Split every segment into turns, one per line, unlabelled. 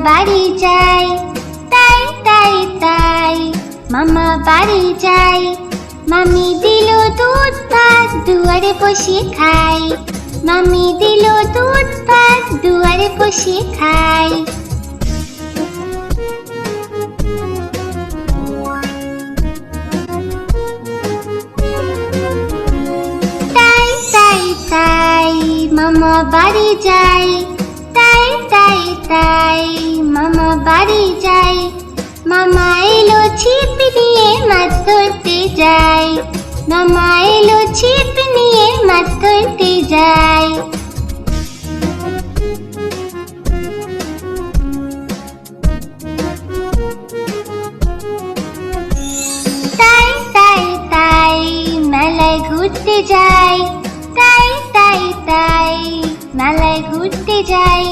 বাড়ি যাই, তাই তাই তাই মামা বাড়ি যাই। মামি দিল দুধ ভাত দুয়ারে বসে খাই, মামি দিল দুধ ভাত দুয়ারে বসে খাই। তাই তাই তাই মামা বাড়ি যাই, তাই তাই তাই মামা বাড়ি যাই। মামা এলো ছিপ নিয়ে মাছ ধরতে যাই, মামা এলো ছিপ নিয়ে মাছ ধরতে যাই। তাই তাই তাই মেলায় ঘুরতে যাই, তাই তাই তাই মেলায় ঘুরতে যাই।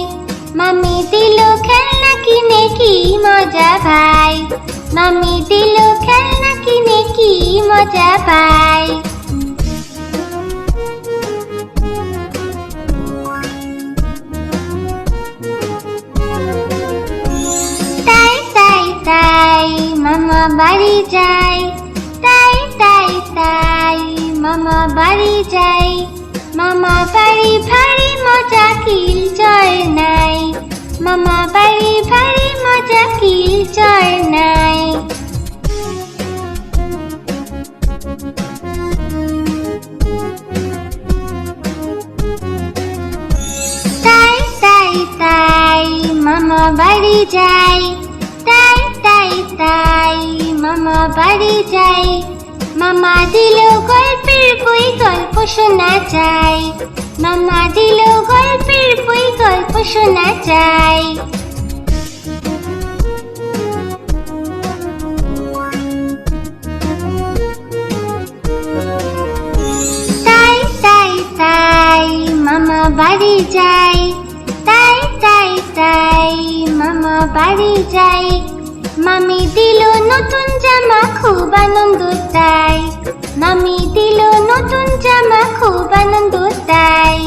মামি দিল খেলনা কিনে কি মজা ভাই, মামি দিল খেলনা কিনে কি মজা পাই। তাই তাই তাই মামা বাড়ি যাই, তাই তাই তাই মামা বাড়ি যাই। মামা বাড়ি ভারী মজা কিল চর নাই, মামা বাড়ি ভারী মজা কিল চর নাই। তাই তাই তাই মামা বাড়ি যাই, তাই তাই তাই মামা বাড়ি যাই। মামা দিল গল্পের বই গল্প শোনা চাই, মামা দিল গল্পের বই গল্প শোনা চাই। তাই তাই তাই মামা বাড়ি যাই, তাই তাই তাই মামা বাড়ি যাই। মামি দিল নতুন জামা খুব আনন্দ তাই, মামি দিল নতুন জামা খুব আনন্দ তাই।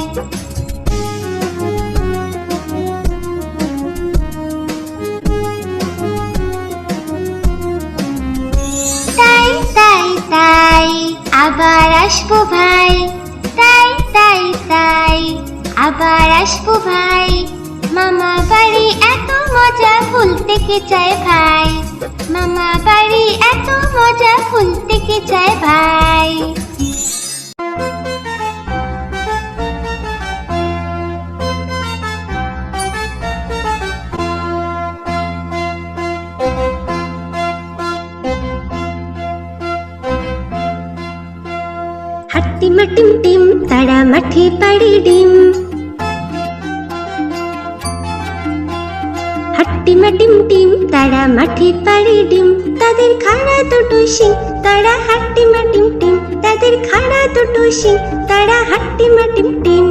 তাই তাই তাই আবার আসবো ভাই, তাই তাই তাই আবার আসবো ভাই। মামা বাড়ি এত মজা ভুলতে কে চায় ভাই, মামা বাড়ি এত মজা ভুলতে কে চায় ভাই।
হাট্টিমা টিম টিম তারা মাঠে পাড়ে ডিম, হাট্টিমা টিম টিম তারা মাঠে পাড়ে ডিম। তাদের খাড়া দুটো শিং তারা হাট্টিমা টিম টিম, তাদের খাড়া দুটো শিং তারা হাট্টিমা টিম টিম।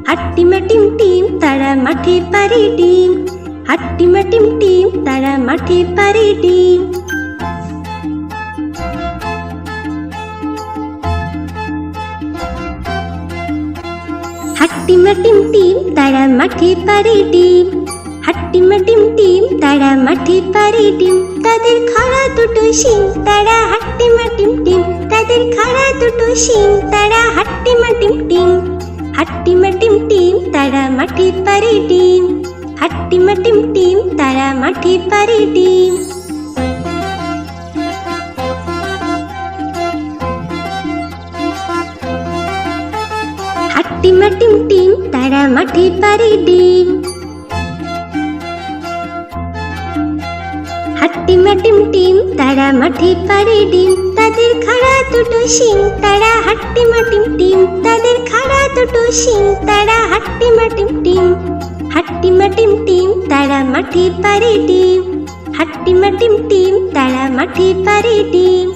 হাট্টিমা টিম টিম তারা মাঠে পাড়ে ডিম, হাট্টিমা টিম টিম তারা মাঠে পাড়ে ডিম। হাট্টিমা টিম টিম তারা মাঠে পাড়ে ডিম, হাট্টিমা টিম টিম তারা মাঠে পাড়ে ডিম। তাদের খাড়া দুটো শিং তারা হাট্টিমা টিম টিম, তাদের খাড়া দুটো শিং তারা হাট্টিমা টিম টিম। হাট্টিমা টিম টিম তারা মাঠে পাড়ে ডিম, হাট্টিমা টিম টিম তারা মাঠে পাড়ে ডিম। হাট্টিমা টিম টিম তারা মাঠে পাড়ে ডিম, হাট্টিমা টিম টিম তারা মাঠে পাড়ে ডিম। তাদের খাড়া দুটো শিং তারা হাট্টিমা টিম টিম, তাদের খাড়া দুটো শিং তারা হাট্টিমা টিম টিম। হাট্টিমা টিম টিম তারা মাঠে পাড়ে ডিম, হাট্টিমা টিম টিম তারা মাঠে পাড়ে ডিম।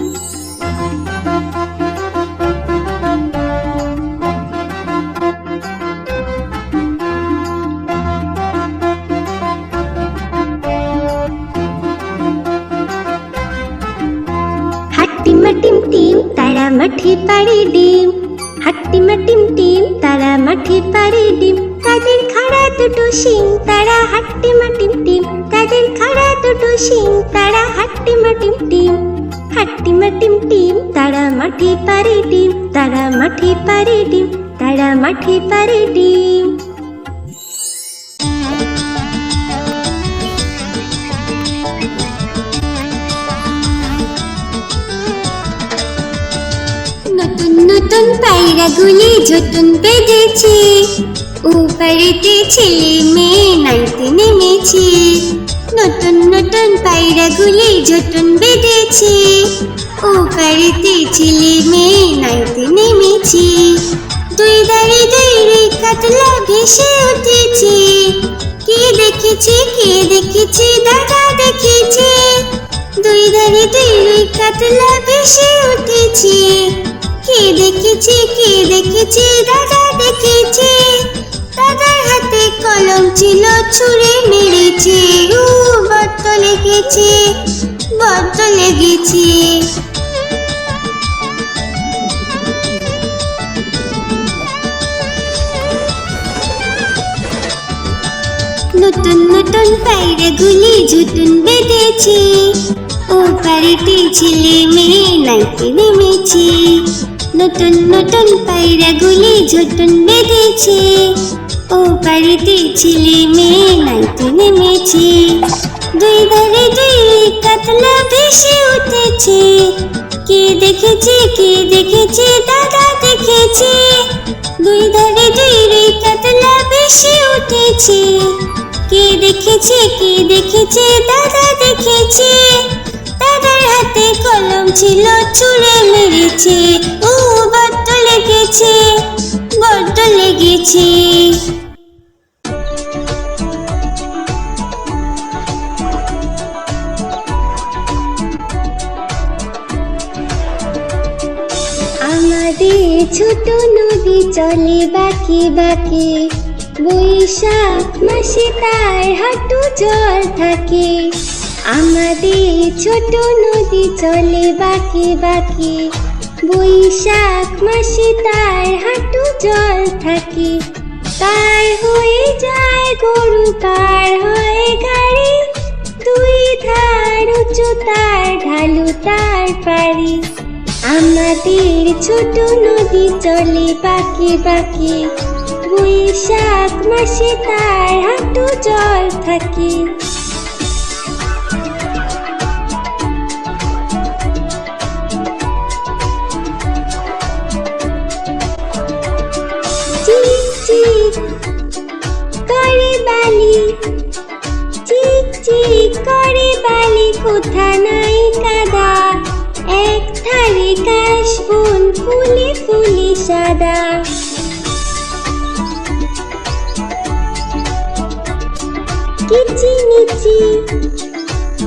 হাট্টিমা টিম টিম তারা মাঠে পাড়ে ডিম, হাট্টিমা টিম টিম তারা মাঠে পাড়ে ডিম। তাদের খাড়া দুটো শিং তারা হাট্টি মাটিম টিম তাদের খাড়া দুটো শিং তারা হাট্টি মাটিম টিম হাট্টি মাটিম টিম তারা মাঠে পারে ডিম তারা মাঠে পারে ডিম তারা মাঠে পারে ডিম
নতুন নতুন পায়রাগুলি ঝুটুন বেঁধেছে, ওপারেতে ছেলে মেয়ে নাইতে নেমেছে। নতুন নতুন পায়রাগুলি ঝুটুন বেঁধেছে, ওপারেতে ছেলে মেয়ে নাইতে নেমেছে। দুই ধারে দুই রে কাতলা ভেসে উঠেছে, কে দেখেছে দাদা দেখেছে। দুই ধারে দুই রে কাতলা ভেসে উঠেছে, কে দেখেছে দাদা দেখেছে। দাদার হাতে কলম ছিল ছুঁড়ে মেরেছে, বড্ড লেগেছে বড্ড লেগেছে। নতুন নতুন পায়রাগুলি ঝুটুন বেঁধেছে, ওপারেতে ছেলে মেয়ে নাইতে নেমেছে। নতুন নতুন পায়রাগুলি ঝুটুন বেঁধেছে, ওপারেতে ছেলে মেয়ে নাইতে নেমেছে। দুই ধারে দুই কাতলা ভেসে উঠেছে, কে দেখেছে দাদা দেখেছে। দুই ধারে দুই কাতলা ভেসে উঠেছে, কে দেখেছে দাদা দেখেছে। দাদার হাতে কলম ছিল ছুঁড়ে মেরেছে, বড্ড লেগেছে বড্ড লেগেছে।
আমাদের ছোট নদী চলে বাঁকে বাঁকে, বৈশাখ মাসে তার হাঁটু জল থাকে। আমাদের ছোট নদী চলে বাঁকে বাঁকে, বৈশাখ মাসে তার হাঁটু জল থাকে। পার হয়ে যায় গরু, পার হয় গাড়ি, দুই ধার উঁচু তার ঢালু তার পারি। আমাদের ছোট নদী চলে বাঁকে বাঁকে, বৈশাখ মাসে তার হাঁটু জল থাকে। চিক চিক করে বালি, চিক চিক করে বালি, কোথা নাই কাদা। এক ধারে কাশবন ফুলে ফুলে সাদা। কিচিমিচি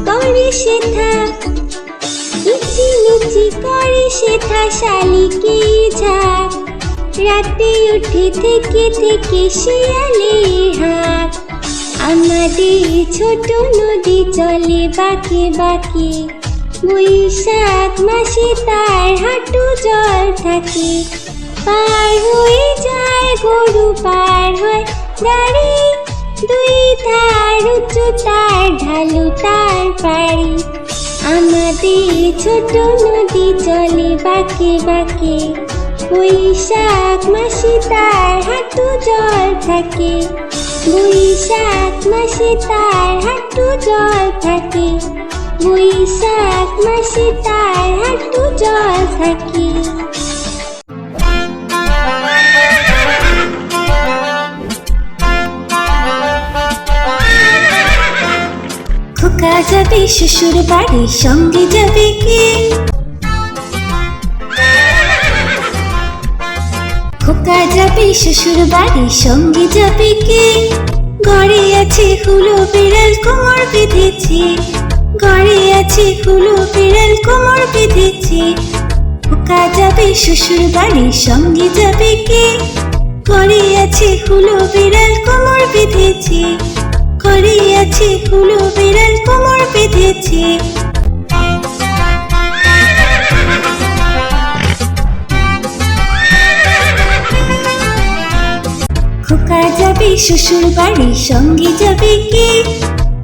করে শেথা, কিচিমিচি করে শেথা শালিকে ঝাঁক। রাতে উঠে থেকে শিয়ালে হাঁক। আমাদের ছোট নদী চলে বাঁকে বাঁকে, বৈশাখ মাসে তার হাঁটু জল থাকে। পার হয়ে যায় গরু, পার হয় গাড়ি, দুই ধার উঁচু তার ঢালু তার পারি। আমাদের ছোট নদী চলে বাঁকে বাঁকে, বৈশাখ মাসে তার হাঁটু জল থাকে। বৈশাখ মাসে তার হাঁটু জল থাকে, বৈশাখ মাসে তার হাঁটু জল থাকে। খোকা যাবে শ্বশুর বাড়ি, সঙ্গে যাবে কে? খোকা যাবে শ্বশুর বাড়ি, সঙ্গে যাবে কে? ঘরে আছে হুলো বিড়াল কোমর বেঁধেছে, ঘরে আছে হুলো বিড়াল কোমর বেঁধেছে। খোকা যাবে শ্বশুর বাড়ি, সঙ্গে যাবে কে? ঘরে আছে হুলো বিড়াল কোমর বেঁধেছে, ঘরে আছে হুলো বিড়াল কোমর বেঁধেছে। খোকা যাবে শ্বশুর বাড়ি, সঙ্গে যাবে কে?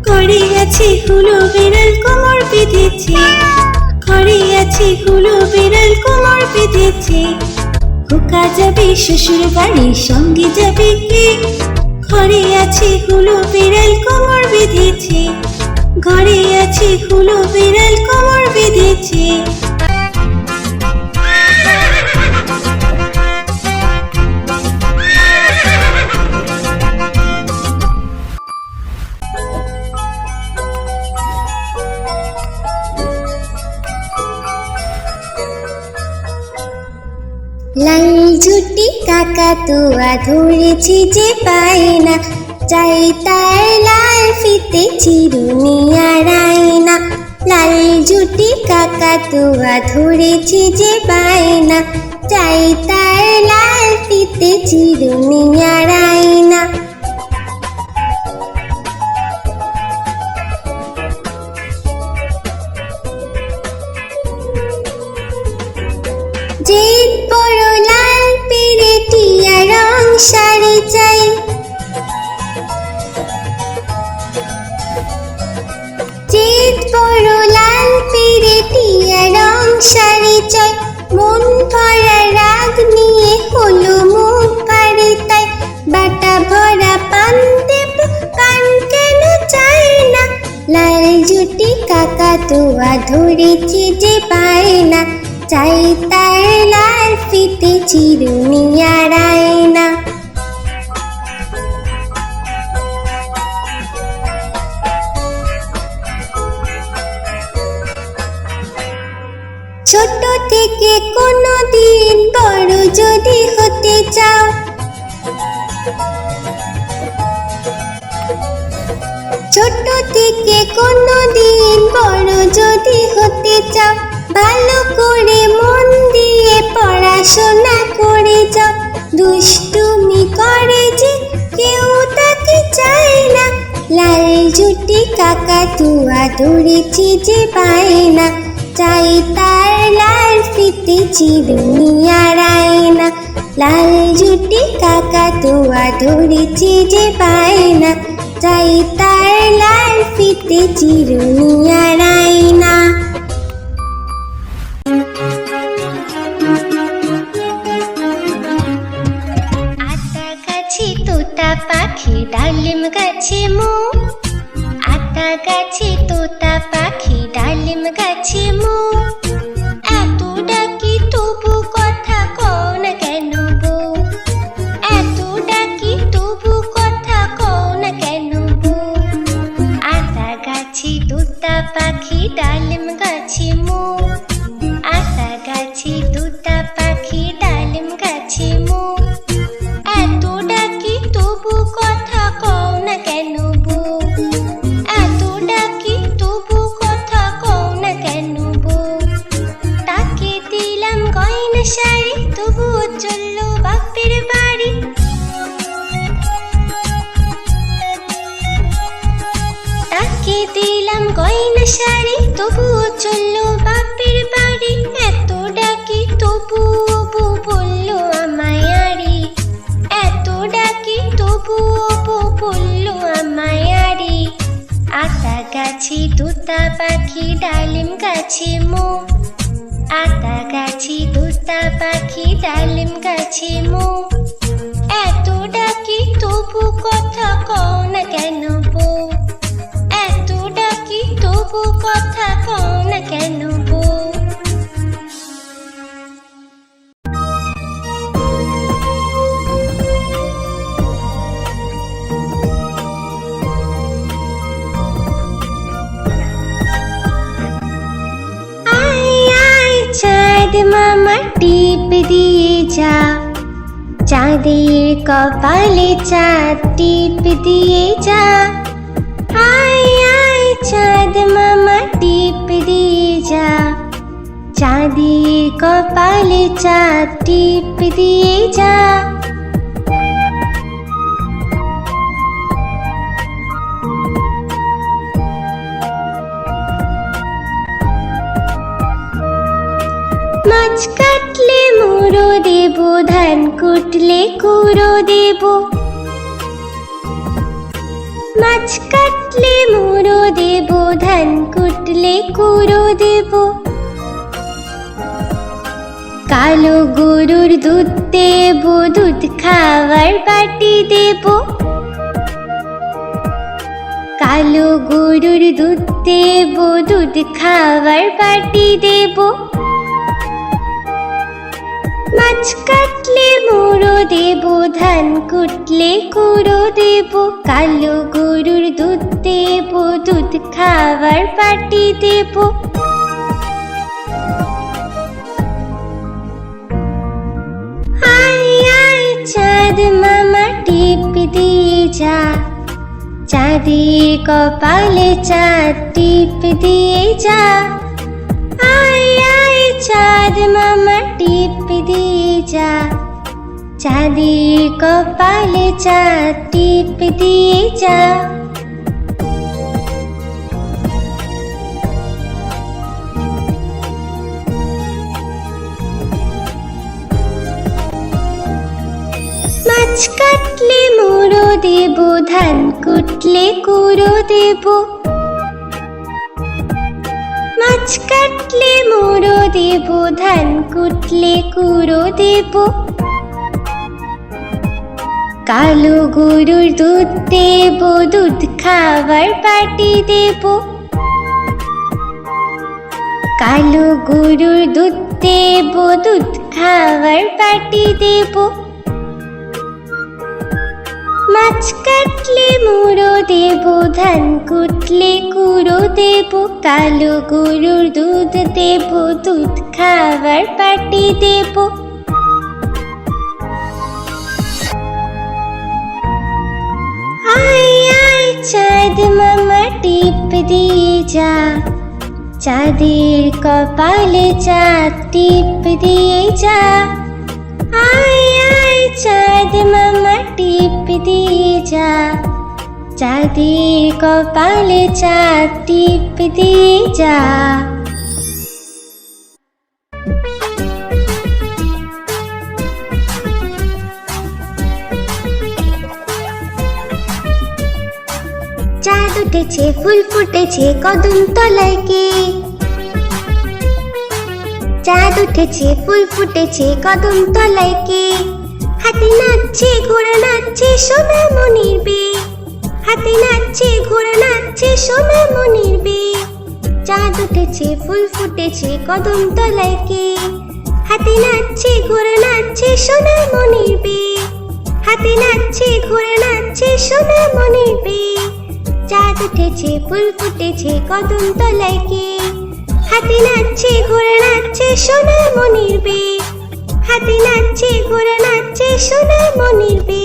ঘরে আছে হুলো বিড়াল, কোমর বেঁধেছে। ঘরে আছে হুলো বিড়াল, কোমর বেঁধেছে। খোকা যাবে শ্বশুর বাড়ি, সঙ্গে যাবে কে? ঘরে আছে হুলো বিড়াল, কোমর বেঁধেছে। ঘরে আছে হুলো বিড়াল, কোমর বেঁধেছে। লাল ঝুটি কাকাতুয়া ধরেছি যে পায় না, চাই তার লাল ফিতে চিরুনি আর আয়না। লাল ঝুটি কাকাতুয়া ধরেছি যে পায় না, চাই তার লাল ফিতে চিরুনি আর আয়না। জিদ বড় লাল পেরেটিয়া রং শাড়ি চাই। জিদ বড় লাল পেরেটিয়া রং শাড়ি চাই। মন ভরা রাগ নিয়ে হলো মুখ ভারী তাই, বাটা ভরা পান দেব পান কেন চাই না। লাল ঝুটি কাকাতুয়া ধরেছি যে পায় না, চাই তার লাল ফিতে চিরুনি আর আয়না। ছোট থেকে কোনো দিন বড় যদি হতে চাও, ছোট থেকে কোনো দিন বড় যদি হতে চাও, ভালো করে মন দিয়ে পড়াশোনা করে যাও। দুষ্টুমি করে যে কেউ তাকে চায় না, লাল ঝুটি কাকাতুয়া ধরেছি যে পায় না, চাই তার লাল ফিতে চিরুনি আর আয়না। লাল ঝুটি কাকাতুয়া ধরেছি যে পায় না, চাই তার লাল ফিতে চিরুনি আর আয়না। আতা গাছে তোতা পাখি, ডালিম গাছে মো। আতা গাছে তোতা পাখি, ডালিম গাছে মো। এত ডাকি তবু কথা কও না কেন বউ? এত ডাকি তবু কথা কও না কেন বউ? আতা গাছে তোতা পাখি, ডালিম গাছে মো। আতা গাছে তোতা পাখি, ডালিম গাছে মো। এত ডাকি তবু কথা কও না কেন বউ? এত ডাকি তবু কথা কও না কেন বউ? তাকে দিলাম গয়না শাড়ি, তবুও চললো বাপের বাড়ি। তাকে দিলাম গয়না শাড়ি, তবুও চললো বাপের বাড়ি। এত ডাকি তবুও বউ বললো আমায় আড়ি। এত ডাকি তবুও বউ বললো আমায় আড়ি। আতা গাছে তোতা পাখি, ডালিম গাছে মো। আতা গাছে তোতা পাখি, ডালিম গাছে মো। এত ডাকি তবু কথা কও না কেন বউ? এত ডাকি তবু কথা কও না কেন বউ? চাঁদ মামা টিপ দিয়ে যা, চাঁদের কপালে চাঁদ টিপ দিয়ে যা। আয় আয় চাঁদ মামা টিপ দিয়ে যা, চাঁদের কপালে চাঁদ টিপ দিয়ে যা। মাছ কাটলে মুড়ো দেব, ধান কুটলে কুড়ো দেব। মাছ কাটলে মুড়ো দেব, ধান কুটলে কুড়ো দেব। কালো গরুর দুধ দেব, দুধ খাওয়ার বাটি দেব। কালো গরুর দুধ দেব, দুধ খাওয়ার বাটি দেব। মাছ কাটলে মুড়ো দেব, ধান কুটলে কুড়ো দেব। কালো গরুর দুধ দেব, দুধ খাওয়ার বাটি দেব। আয় আয় চাঁদ মামা টিপ দিয়ে যা, চাঁদের কপালে চাঁদ টিপ দিয়ে যা। আয় আয় চাঁদ মামা টিপ দিয়ে যা, চাঁদের কপালে চাঁদ টিপ দিয়ে যা। মাছ কাটলে মুড়ো দেব, ধান কুটলে কুড়ো দেব। মাছ কাটলে মুড়ো দেব, ধান কুটলে কুড়ো দেব। কালো গরুর দুধ দেব, দুধ খাওয়ার বাটি দেব। কালো গরুর দুধ দেব, দুধ খাওয়ার বাটি দেব। মাছ কাটলে মুড়ো দেব, ধান কুটলে কুড়ো দেব। কালো গরুর দুধ দেব, দুধ খাওয়ার বাটি দেব। আয় আয় চাঁদ মামা টিপ দিয়ে যা, চাঁদের কপালে চাঁদ টিপ দিয়ে যা। আয় আয় চাঁদ মামা টিপ দিয়ে যা, চাঁদের কপালে চাঁদ টিপ দিয়ে যা। চাঁদ উঠেছে, ফুল ফুটেছে, কদম তলায় কে? চাঁদ উঠেছে, ফুল ফুটেছে, কদম তলায় কে? হাতি নাচছে, ঘোড়া নাচছে, সোনা মনির বে। হাতি নাচছে, ঘোড়া নাচছে, সোনা মনির বে। চাঁদ উঠেছে, ফুল ফুটেছে, কদম তলায় কে? হাতি নাচছে, ঘোড়া নাচছে, সোনা মনির বে। হাতি নাচছে, ঘোড়া নাচছে, সোনা মনির বে। চাঁদ উঠেছে, ফুল ফুটেছে, কদম তলায় কে? হাতি নাচছে, ঘোড়া নাচছে, সোনা মনির বে। হাতি নাচছে, ঘোড়া নাচছে, সোনা মনির বে।